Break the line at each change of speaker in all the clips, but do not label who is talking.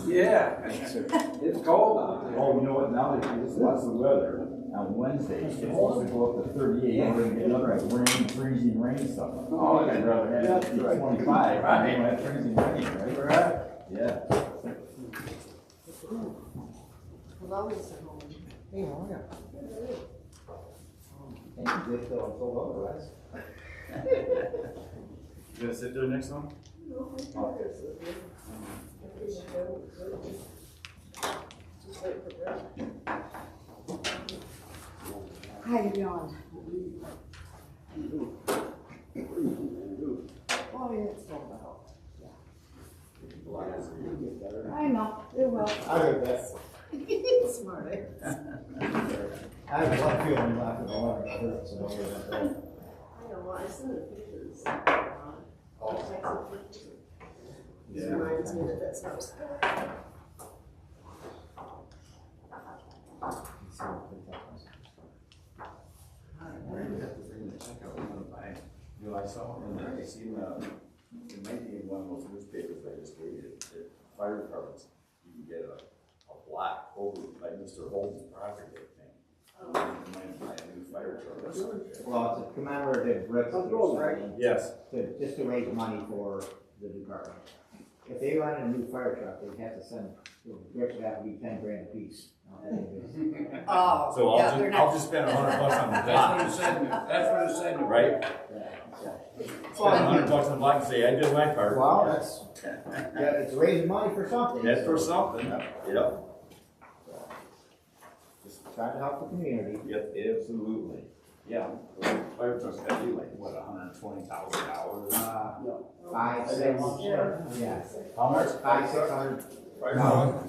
Yeah, it's cold out there.
Oh, you know what, now that it's lots of weather, on Wednesday, it's supposed to go up to 38, we're gonna get another rain, freezing rain stuff. Oh, I'd rather have it be 25, right? You have freezing rain, right?
Right.
Yeah.
Hello, Mr. Holman.
Hey, how are you?
Thank you, Dick, though, I'm so low, guys.
You gonna sit there next one?
How you doing? Oh, yeah, it's sold out. I know, it will.
I heard that.
Smart, eh?
I have a lot of feeling not gonna want to hurt, so don't worry about that.
I know, well, I sent the pictures. This reminds me that that's not.
You know, I saw, and I seen, it might be in one of those newspapers I just gave you, that fire departments, you can get a black over, like Mr. Holden's property, I think. You might buy a new fire truck or something.
Well, it's a commemorative resolution.
Yes.
Just to raise money for the department. If they run a new fire truck, they'd have to send, the bricks would have to be 10 grand a piece.
Oh,
So
yeah, they're
I'll
not.
just spend $100 on the
That's
block,
what it said, that's what it said.
right? Spend $100 on the block and say, I did my part.
Well, that's, yeah, it's raising money for something.
That's for something, yep.
Just trying to help the community.
Yep, absolutely. Yeah, fire truck's gotta be like, what, $120,000?
5, 6, yeah.
How much?
500, 600.
Wow.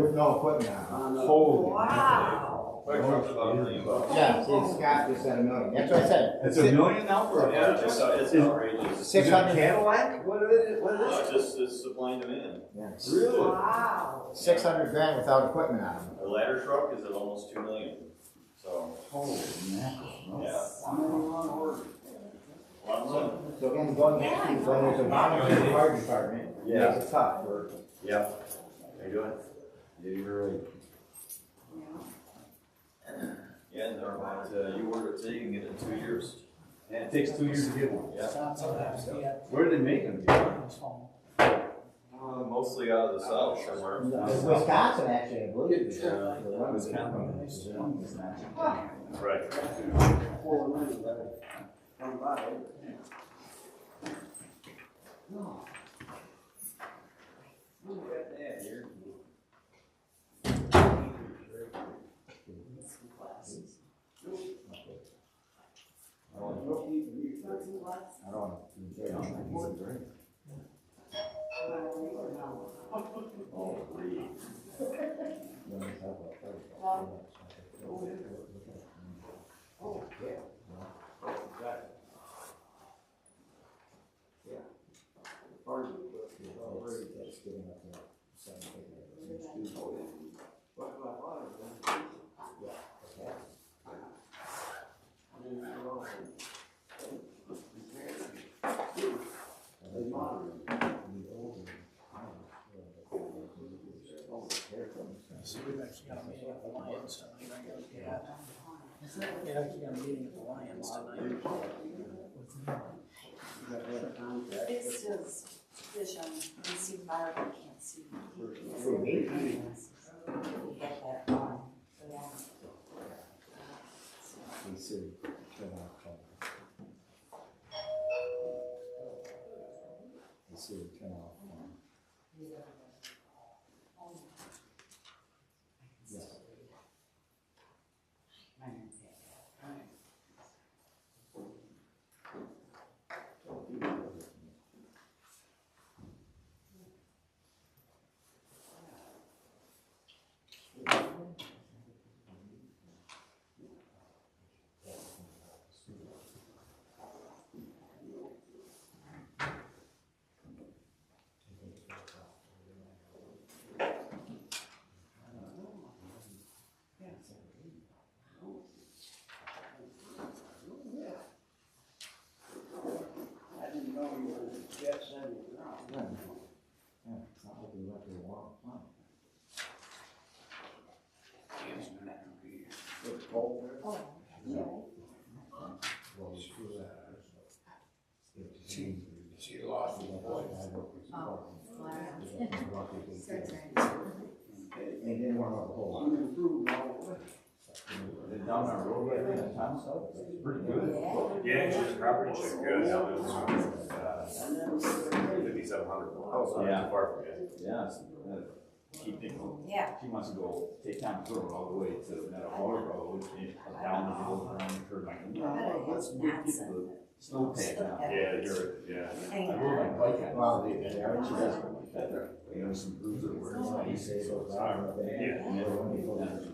With no equipment on
Holy.
Wow.
Fire truck's about $1 million.
Yeah, see, Scott just said $1 million. That's what I said.
It's $1 million now for a fire truck?
It's outrageous.
600.
Cadillac? What is it?
It's supply and demand.
Yeah.
Really?
Wow.
600 grand without equipment on them.
A ladder truck is at almost $2 million. So,
Holy mackerel.
yeah.
So again, going back to when there's a volunteer fire department,
Yeah.
it's tough for.
Yeah. How you doing? Yeah, you're right.
Yeah, and they're about, you order it today, you can get it in 2 years.
And it takes 2 years to get one.
Yeah.
Where do they make them?
Mostly out of the south somewhere.
Wisconsin, actually, I believe.
Yeah.
Wisconsin.
Right.
So we've actually got a meeting at the Lions tonight. Yeah, we got a meeting at the Lions tonight.
It's his vision, he see fire, but can't see.
For me?
He had that on, so yeah.
cold.
Oh, sure.
She lost her voice.
Oh, well,
They didn't warm up a whole lot.
Down our road right there in town, so it's pretty good.
yeah.
Yeah, it's just property check, yeah, 5,700. Oh, so
Yeah.
not too far from you.
Yeah, she thinks,
Yeah.
she wants to go take town road all the way to Metamora Road, and down the hill around the curve. Like, no, let's get the snow pad down.
Yeah, you're, yeah.
I rode my bike on it. You know, some bruiser words.
Yeah.
And then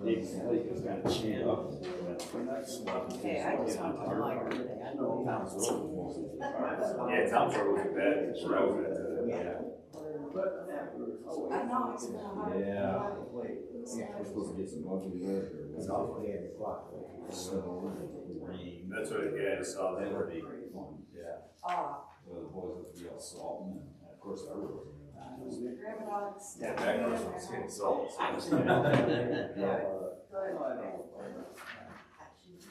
big lake is kind of chain up.
Hey, I just went to the library today. I know.
Town's road was mostly.
Yeah, Tom's Road wasn't bad, where I was at.
Yeah.
I know, it's been hard.
Yeah. We're supposed to get some lovely weather.
It's awful, yeah, the clock.
Snow, rain.
That's what, yeah, I saw that already.
Yeah.
Oh,
So the boys have to be all salting, and of course our roads are.
grandma dogs.
Yeah, back when I was getting salt.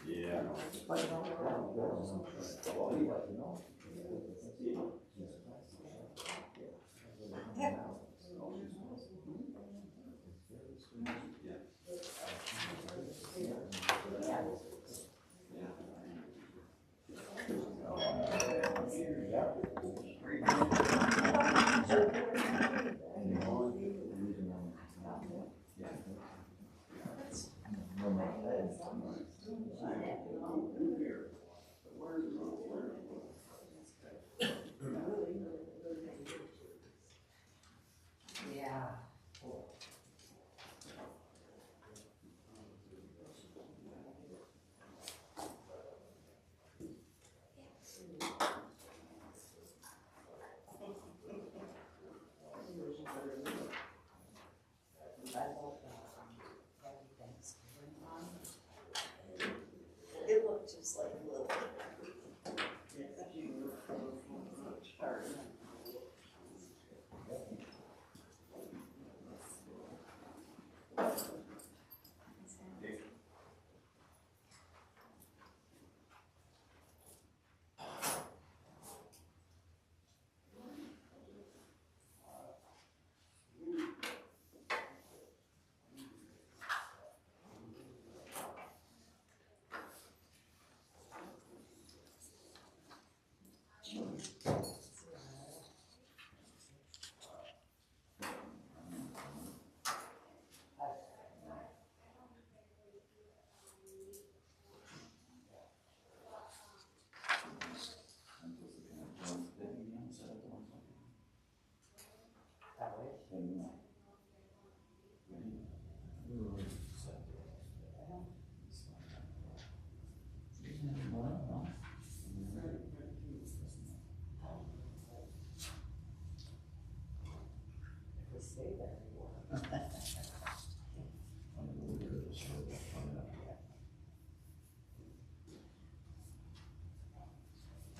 Yeah.
Yeah. It looked just like a little.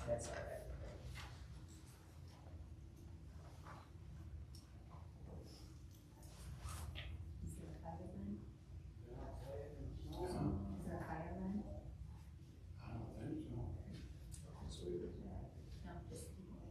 That's all right.
Is there a fireman? Is there a fireman?
I don't think so.
No, just people.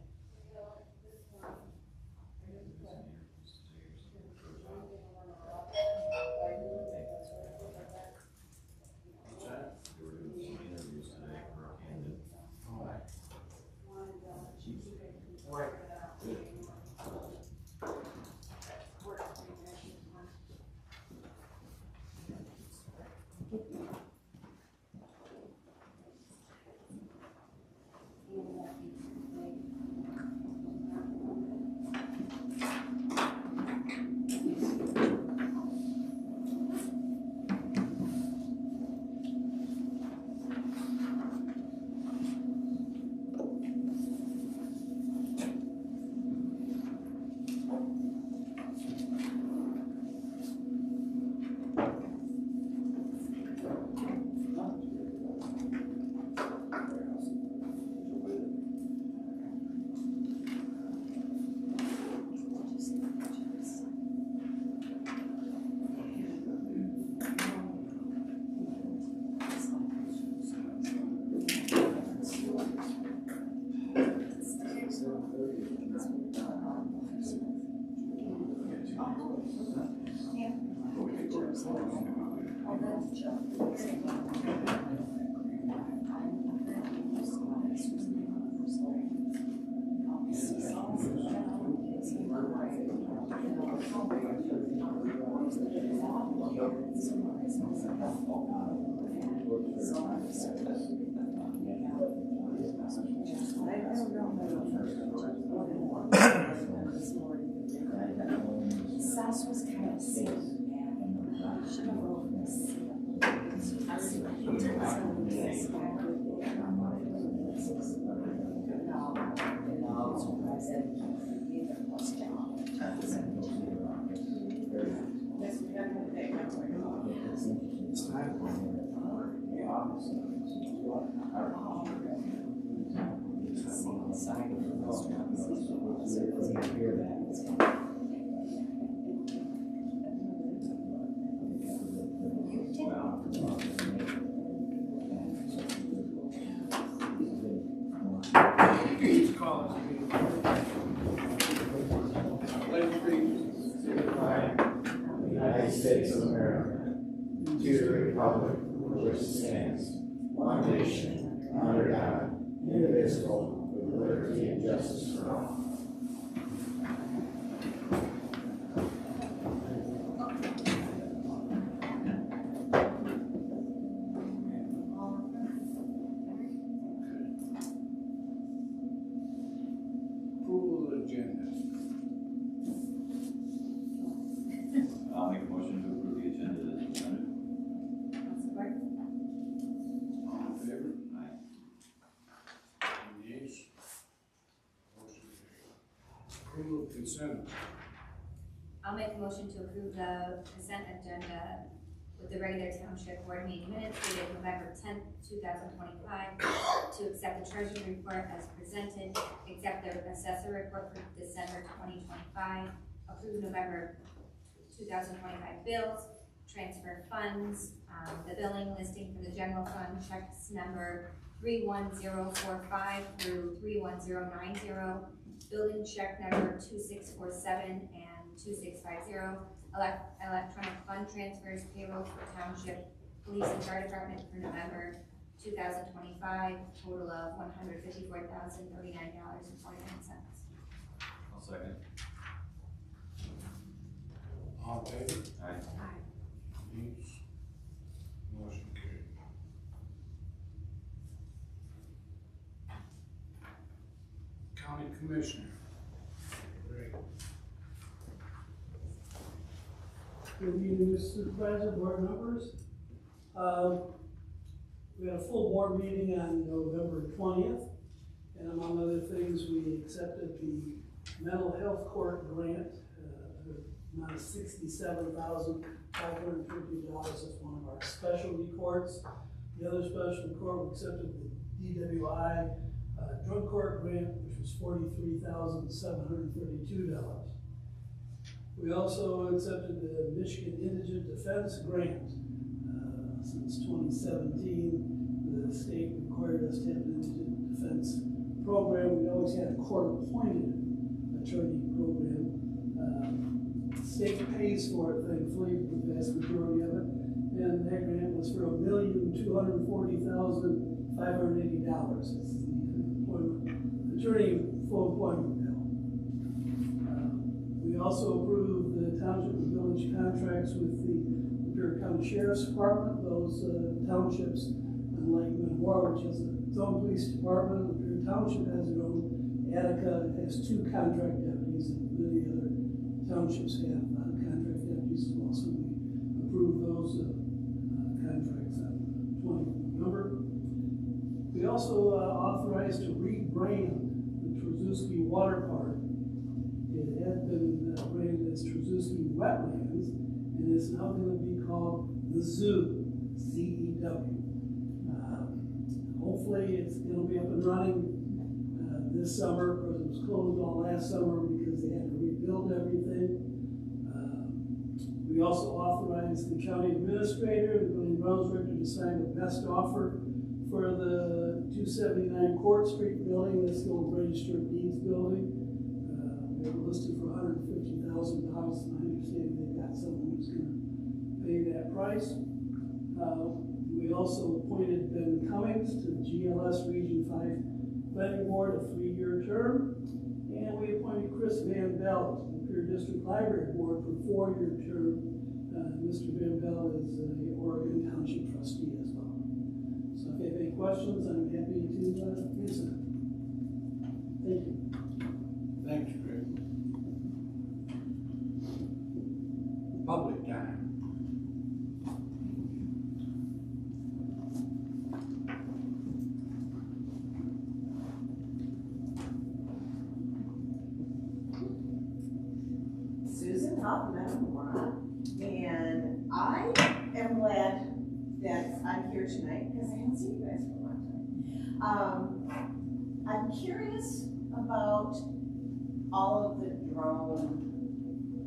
Oh, that's Joe. Sass was kind of sick. Should have rolled this.
Please call us. Pledge allegiance to the flag
of the United States of America, to the republic for which it stands, one nation, under God, indivisible, with liberty and justice for all.
approval of the agenda.
I'll make a motion to approve the agenda as presented.
All in favor?
Aye.
Any nays? Motion carried. Approval of consent.
I'll make a motion to approve the consent agenda with the regular township board meeting minutes dated November 10th, 2025, to accept the treasury report as presented, accept the assessor report for December 2025, approve November 2025 bills, transfer funds, the billing listing for the general fund, checks number 31045 through 31090, building check number 2647 and 2650, electronic fund transfers, payroll for township, police and fire department for November 2025, total of $154,039.49.
I'll second.
All in favor?
Aye.
Nays? Motion carried. County Commissioner. Great.
Good evening, Mr. Supervisor, board members. We had a full board meeting on November 20th, and among other things, we accepted the mental health court grant, amount of $67,550 as one of our specialty courts. The other specialty court, we accepted the DWI drug court grant, which was $43,732. We also accepted the Michigan Indigent Defense Grant. Since 2017, the state required us to have an indigent defense program. We always had a court-appointed attorney program. The state pays for it, thankfully, the vast majority of it. And that grant was for $1,240,580. It's the attorney full employment bill. We also approved the township and village contracts with the Superior County Sheriff's Department. Those townships, unlike Metamora, which has its own police department, Superior Township has their own. Attica has 2 contract deputies, and many other townships have contract deputies as well. So we approved those contracts on 20th November. We also authorized to rebrand the Traci Water Park. It had been branded as Traci Wetlands, and it's now going to be called the Zoo, Z-E-W. Hopefully it's going to be up and running this summer, because it was closed all last summer because they had to rebuild everything. We also authorized the county administrator, the building grounds director, to sign the best offer for the 279 Court Street building, that's the old registered deeds building. They were listed for $150,000, and I understand they've got someone who's going to pay that price. We also appointed Ben Cummings to the GLS Region 5 Planning Board, a 3-year term. And we appointed Chris Van Bell to the Pier District Library Board for a 4-year term. Mr. Van Bell is an Oregon Township trustee as well. So if you have any questions, I'm happy to answer them. Thank you.
Thanks, Greg. Public time.
Susan Huff, Metamora, and I am glad that I'm here tonight because I haven't seen you guys for a long time. I'm curious about all of the drone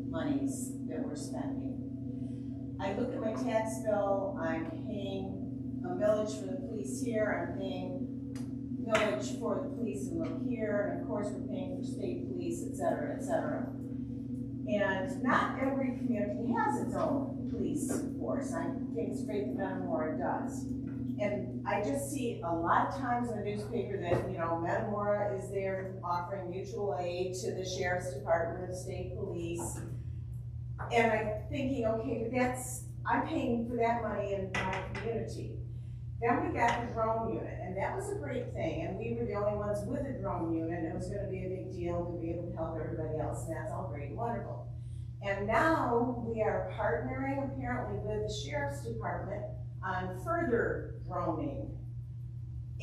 monies that we're spending. I look at my tax bill, I'm paying a millage for the police here, I'm paying millage for the police in Lapeer, and of course we're paying for state police, et cetera, et cetera. And not every community has its own police force. I think it's great that Metamora does. And I just see a lot of times in the newspaper that, you know, Metamora is there offering mutual aid to the sheriff's department and state police. And I'm thinking, okay, but I'm paying for that money in my community. Then we got the drone unit, and that was a great thing. And we were the only ones with a drone unit, and it was going to be a big deal. We'd be able to help everybody else, and that's all great and wonderful. And now we are partnering apparently with the sheriff's department on further droning.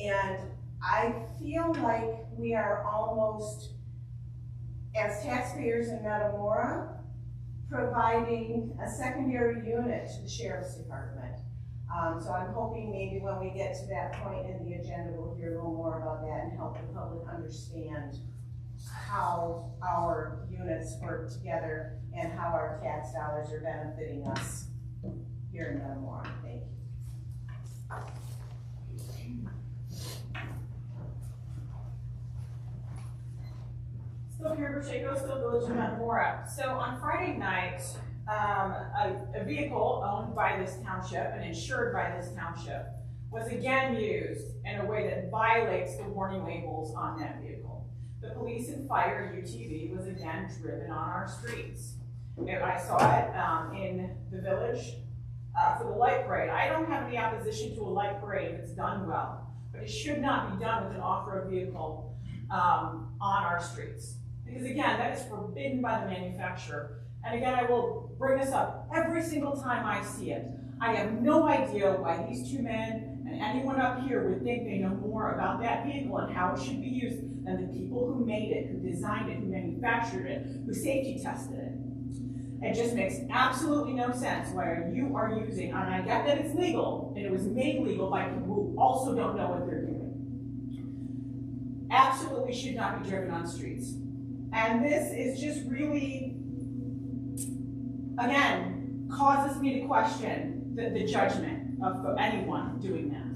And I feel like we are almost, as taxpayers in Metamora, providing a secondary unit to the sheriff's department. So I'm hoping maybe when we get to that point in the agenda, we'll hear a little more about that and help the public understand how our units work together and how our tax dollars are benefiting us here in Metamora. Thank you.
Still here, Pacheco, still Village of Metamora. So on Friday night, a vehicle owned by this township and insured by this township was again used in a way that violates the warning labels on that vehicle. The police and fire UTV was again driven on our streets. I saw it in the village for the light parade. I don't have any opposition to a light parade if it's done well, but it should not be done with an off-road vehicle on our streets. Because again, that is forbidden by the manufacturer. And again, I will bring this up every single time I see it. I have no idea why these two men and anyone up here would think they know more about that vehicle and how it should be used than the people who made it, who designed it, who manufactured it, who safety tested it. It just makes absolutely no sense why you are using, and I get that it's legal, and it was made legal by people who also don't know what they're doing. Absolutely should not be driven on streets. And this is just really, again, causes me to question the judgment of anyone doing that.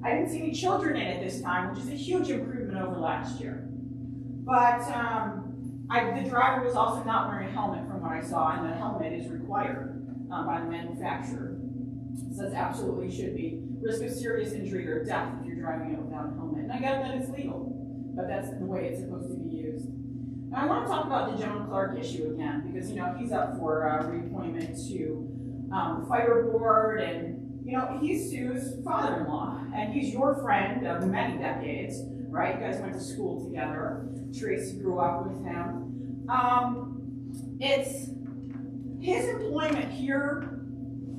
I didn't see any children in it this time, which is a huge improvement over last year. But the driver was also not wearing a helmet from what I saw, and the helmet is required by the manufacturer. So it absolutely should be risk of serious injury or death if you're driving it without a helmet. And I get that it's legal, but that's the way it's supposed to be used. And I want to talk about the Joan Clark issue again, because he's up for reappointment to the fire board, and he's Sue's father-in-law, and he's your friend of many decades, right? You guys went to school together. Traci grew up with him. It's his employment here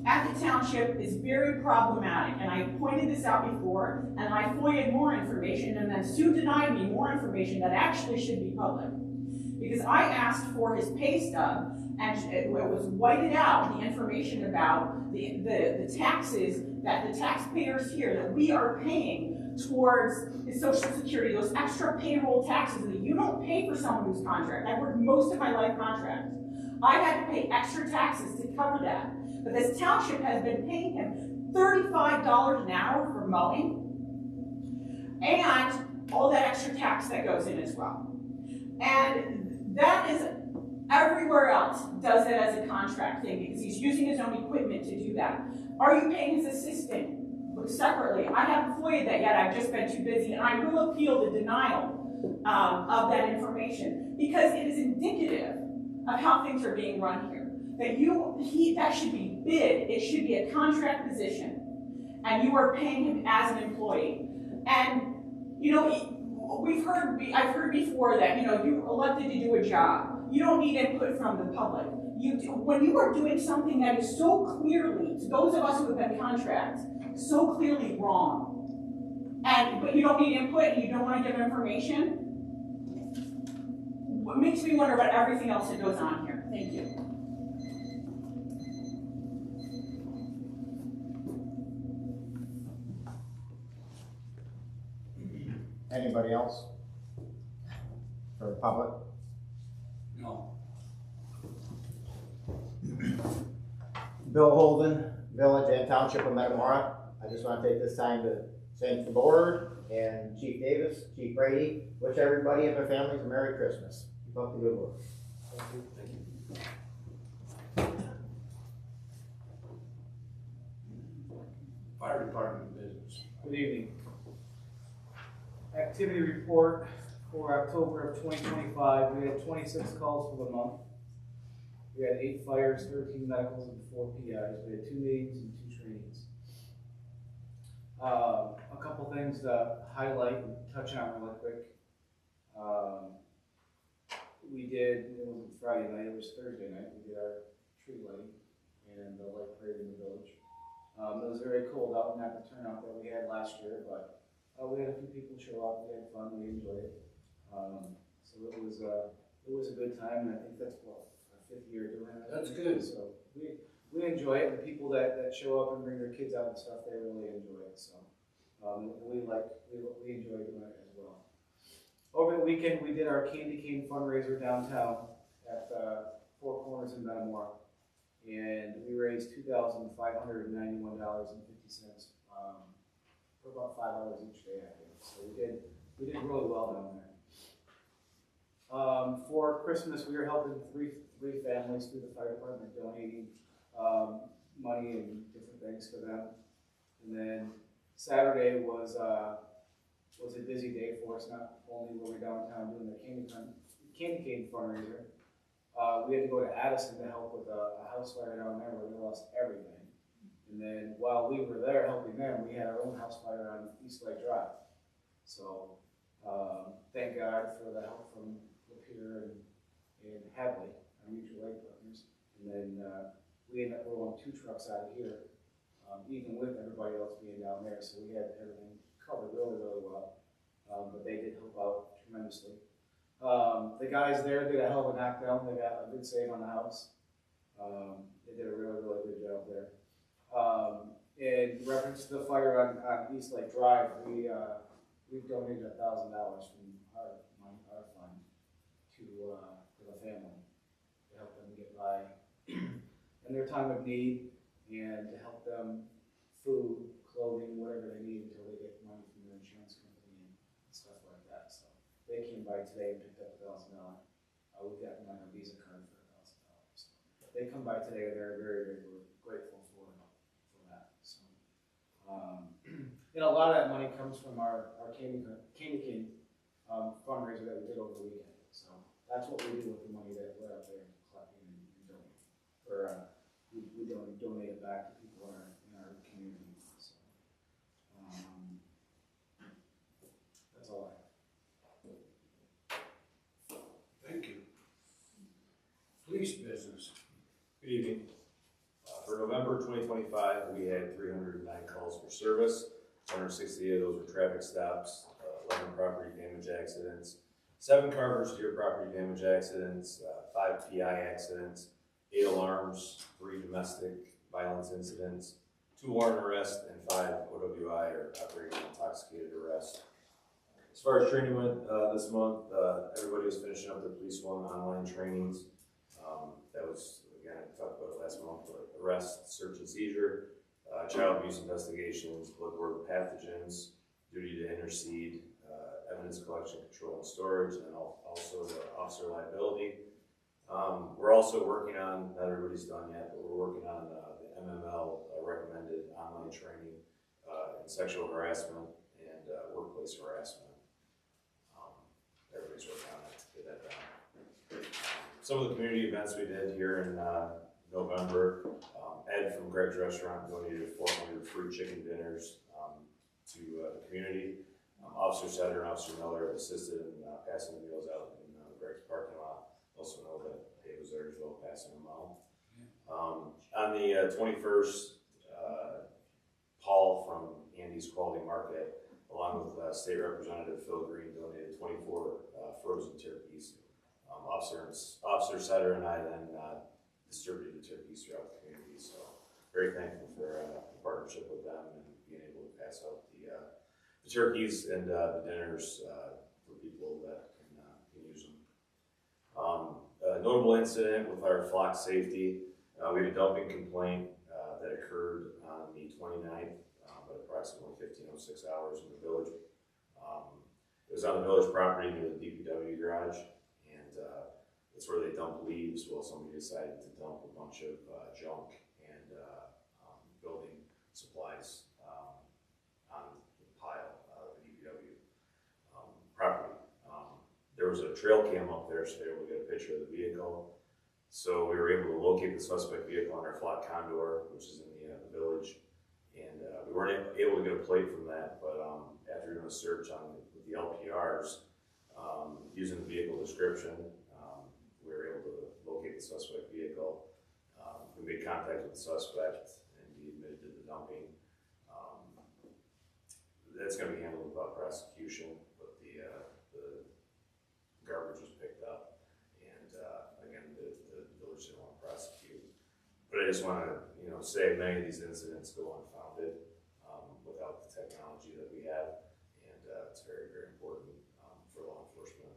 at the township is very problematic, and I pointed this out before, and I FOIA'd more information, and then Sue denied me more information that actually should be public. Because I asked for his pay stub, and it was whited out, the information about the taxes that the taxpayers here, that we are paying towards his Social Security, those extra payroll taxes that you don't pay for someone who's contract. I worked most of my life contract. I had to pay extra taxes to cover that. But this township has been paying him $35 an hour for mowing, and all that extra tax that goes in as well. And that is everywhere else. not does it as a contract thing because he's using his own equipment to do that. Are you paying his assistant separately? I haven't FOIA'd that yet, I've just been too busy, and I will appeal the denial of that information because it is indicative of how things are being run here. That should be bid, it should be a contract position, and you are paying him as an employee. And, you know, I've heard before that, you know, you're elected to do a job. You don't need input from the public. When you are doing something that is so clearly, to those of us who have been contracts, so clearly wrong, but you don't need input and you don't want to give information, what makes me wonder about everything else that goes on here. Thank you.
Anybody else? For the public?
No.
Bill Holden, Village and Township of Metamora. I just want to take this time to thank the board and Chief Davis, Chief Brady, wish everybody and their families a Merry Christmas. Keep up the good work.
Thank you. Thank you.
Fire department business.
Good evening. Activity report for October of 2025. We had 26 calls for the month. We had 8 fires, 13 medicals, and 4 PIs. We had 2 meetings and 2 trainings. A couple things to highlight and touch on really quick. It wasn't Friday night, it was Thursday night. We did our tree lighting and the light parade in the village. It was very cold out, not the turnout that we had last year, but we had a few people show up. We had fun. We enjoyed it. So it was a good time, and I think that's what our 5th year doing it.
That's good.
So we enjoy it. The people that show up and bring their kids out and stuff, they really enjoy it. So we enjoy doing it as well. Over the weekend, we did our candy cane fundraiser downtown at 4 Corners in Metamora, and we raised $2,591.50 for about 5 hours each day, I think. So we did really well down there. For Christmas, we were helping three families through the fire department, donating money and different things for them. And then Saturday was a busy day for us. Not only were we downtown doing the candy cane fundraiser, we had to go to Addison to help with a house fire down there where they lost everything. And then while we were there helping them, we had our own house fire on East Lake Drive. So thank God for the help from Lapeer and Hadley, our mutual aid partners. And then we ended up rolling 2 trucks out of here, even with everybody else being down there. So we had everything covered really, really well. But they did help out tremendously. The guys there did a hell of a knockdown. They got a good save on the house. They did a really, really good job there. In reference to the fire on East Lake Drive, we've donated $1,000 from our fund to the family to help them get by in their time of need and to help them food, clothing, whatever they need until they get money from their insurance company and stuff like that. So they came by today and picked up $1,000. We've got them on a Visa card for $1,000. So they come by today and they're very, very grateful for that. So, and a lot of that money comes from our candy cane fundraiser that we did over the weekend. So that's what we do with the money that we're out there collecting and donating. We donate it back to people in our community. So, that's all I have.
Thank you. Police business.
Good evening. For November 2025, we had 309 calls for service. 168 of those were traffic stops, 11 property damage accidents, 7 car versus deer property damage accidents, 5 PI accidents, 8 alarms, 3 domestic violence incidents, 2 warrant arrests, and 5 OWI or operating intoxicated arrests. As far as training went this month, everybody was finishing up their Police One online trainings. That was, again, I talked about it last month, but arrest, search and seizure, child abuse investigations, bloodborne pathogens, duty to intercede, evidence collection, control, and storage, and also the officer liability. We're also working on, not everybody's done yet, but we're working on the MML recommended online training in sexual harassment and workplace harassment. Everybody's working on that to get that done. Some of the community events we did here in November, Ed from Greg's Restaurant donated 400 free chicken dinners to the community. Officer Setter and Officer Miller assisted in passing the meals out in Greg's parking lot. Also know that Dave was there as well, passing them out. On the 21st, Paul from Andy's Quality Market, along with State Representative Phil Green, donated 24 frozen turkeys. Officer Setter and I then distributed the turkeys throughout the community, so very thankful for the partnership with them and being able to pass out the turkeys and the dinners for people that can use them. A notable incident with our flock safety, we had a dumping complaint that occurred on the 29th, at approximately 15:06 hours in the village. It was on the village property near the DPW garage, and that's where they dump leaves. Well, somebody decided to dump a bunch of junk and building supplies on the pile of the DPW property. There was a trail cam up there, so they were able to get a picture of the vehicle. So we were able to locate the suspect vehicle on our flat condor, which is in the village. And we weren't able to get a plate from that, but after doing a search on the LPRs, using the vehicle description, we were able to locate the suspect vehicle. We made contact with the suspect, and he admitted to the dumping. That's going to be handled without prosecution, but the garbage was picked up, and again, the village didn't want to prosecute. But I just want to, say many of these incidents go unfounded without the technology that we have, and it's very, very important for law enforcement.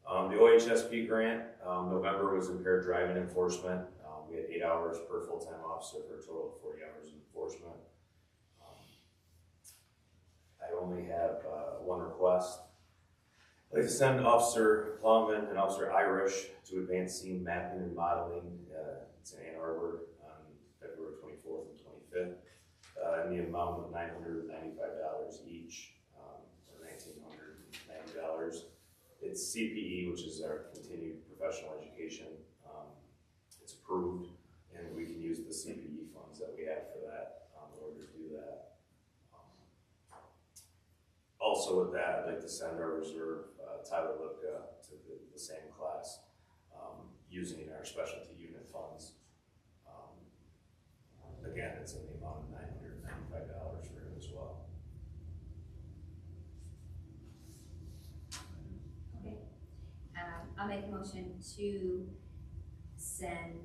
The OHSP grant, November was impaired driving enforcement. We had 8 hours per full-time officer for a total of 40 hours of enforcement. I only have one request. I'd like to send Officer Plowman and Officer Irish to advanced scene mapping and modeling. It's in Ann Arbor on February 24th and 25th, in the amount of $995 each, or $1,990. It's CPE, which is our continued professional education. It's approved, and we can use the CPE funds that we have for that in order to do that. Also with that, I'd like to send our reserve, Tyler Lipka, to the same class, using our specialty unit funds. Again, it's in the amount of $995 for him as well.
Okay. I'll make a motion to attend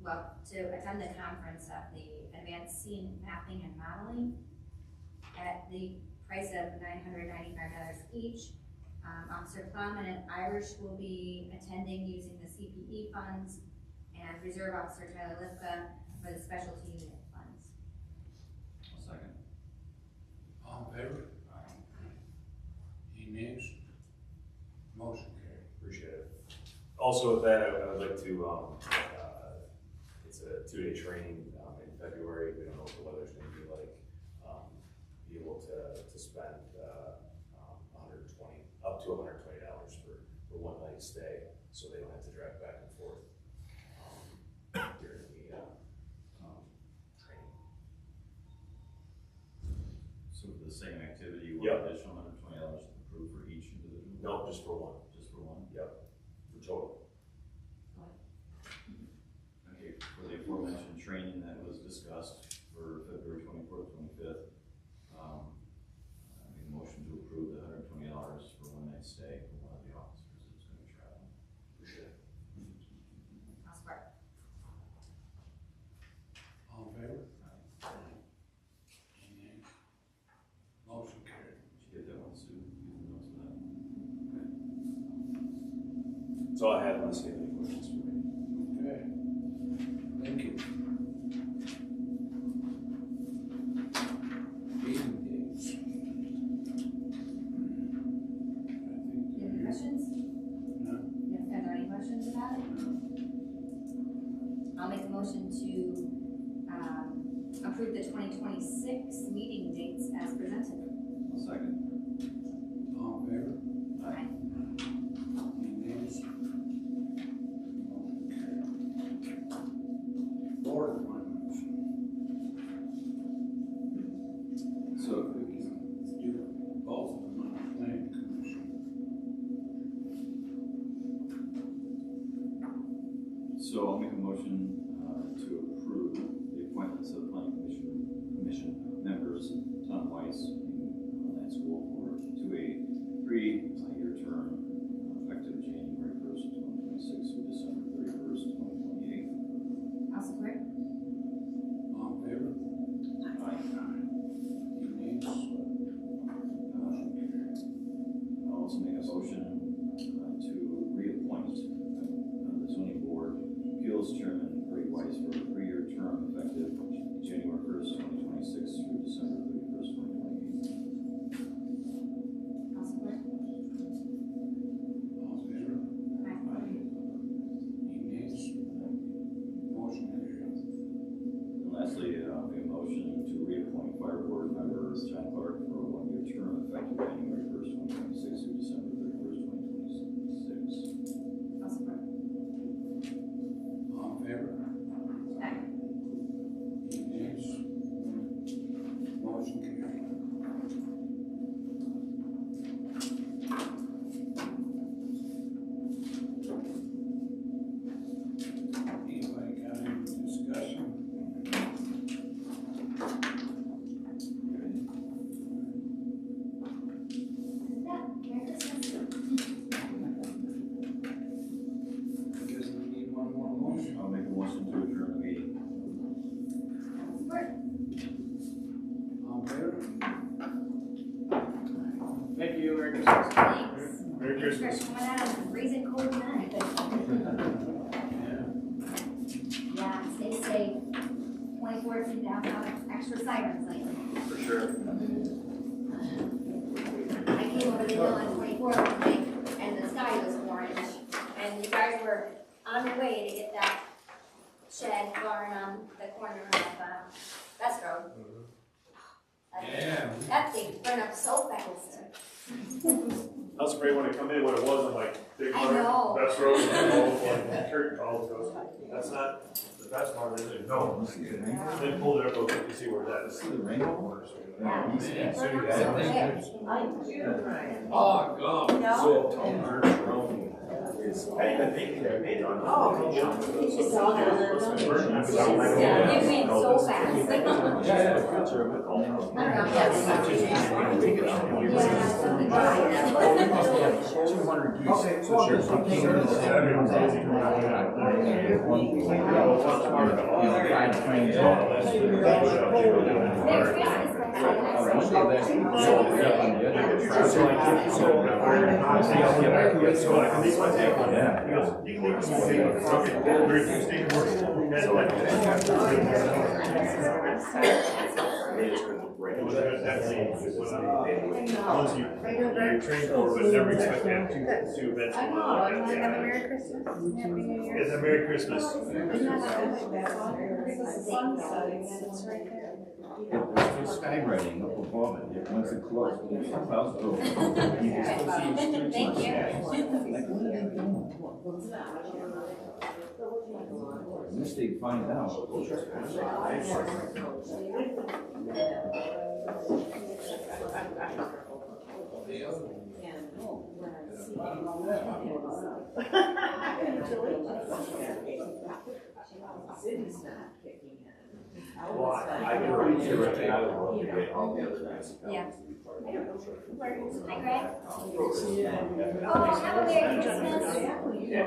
the conference of the Advanced Scene Mapping and Modeling at the price of $995 each. Officer Plowman and Irish will be attending using the CPE funds, and Reserve Officer Tyler Lipka for the specialty unit funds.
I'll second.
All in favor? Any nays? Motion carried.
Appreciate it. Also with that, I would like to, it's a 2-day training in February. We don't know what the weather's going to be like. Be able to spend up to $120 for one night stay, so they don't have to drive back and forth during the training.
So for the same activity, you
Yep.
want additional $120 approved for each individual?
No, just for one.
Just for one?
Yep, for total.
Okay, for the aforementioned training that was discussed for February 24th, 25th, I made a motion to approve the $120 for one night stay for one of the officers that's going to be traveling.
Appreciate it.
I'll support.
All in favor? Any nays? Motion carried.
Did you get that one, Sue? You can notes for that.
That's all I had, unless you have any questions for me.
Okay. Thank you. Meeting dates.
Any questions?
No.
Are there any questions about it? motion to, approve the 2026 meeting dates as presented.
I'll second.
All in favor?
Aye.
Any nays? Motion carried. Board appointments.
So,
Do both of them on the planning commission.
so I'll make a motion, to approve the appointments of planning commission members, Tom Weiss, in that school to a 3-year term, effective January 1st, 2026 through December 31st, 2028.
I'll support.
All in favor?
Aye.
Any nays? Motion carried.
I'll also make a motion to reappoint the zoning board appeals chairman Greg Weiss for a 3-year term effective January 1st, 2026 through December 31st, 2028.
I'll support.
All in favor?
Aye.
Any nays? Motion carried.
And lastly, I'll make a motion to reappoint fire board member John Clark for a 1-year term effective January 1st, 2026 through December 31st, 2026.
I'll support.
All in favor?
Aye.
Any nays? Motion carried. Anybody got any discussion?
Merry Christmas.
I guess we need one more motion.
I'll make a motion to adjourn the meeting.
Support.
All in favor?
Thank you, Merry Christmas.
Thanks.
Merry
Thanks for coming out on a freezing cold night.
Yeah.
Yeah, stay safe. 2014 downtown, extra sirens lately.
For sure.
I came over the hill on 24th today, and the sky was orange, and you guys were on your way to get that shed barn on the corner of West Road.
Yeah.
That thing burned up so fast.
I was afraid when it come in, when it wasn't like big
I know.
barn, best road, and all like curtain calls goes. That's not the best part, is it? No. They pulled it up, look, you see where that is.
See the rainbow?
Yeah.
Yeah.
It burned up so fast.
Oh, God.
No?
I even think they made it on.
Oh.
Yeah.
Yeah, it went so fast. I don't know.
Once you train for, but never expect that to eventually.
I know, I'm like, have a Merry Christmas, Happy New Year.
It's a Merry Christmas.
There's skywriting up above it, once it closes, it's a cloud over. You can still see the streets.
Thank you.
Like, what are they doing? Unless they find out.
City's not kicking in.
Well, I can really do it, I would love to get all the other guys.
Yeah. Hi, Greg.
Yeah.
Oh, have a Merry Christmas.
Yeah,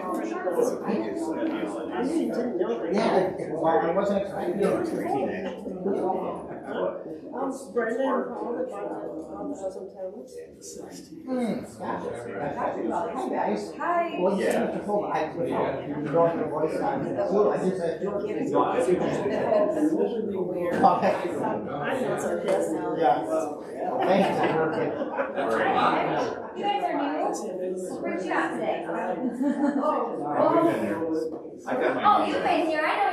well, I wasn't expecting it.
Brendan called
Hi, guys.
Hi.
Well, you said Mr. Fuller, I was throwing your voice on the flu, I just said, George.
I know some pissed now.
Yeah. Thanks, I heard it.
You guys are new. Where'd you at today?
I got my.
Oh, you've been here, I know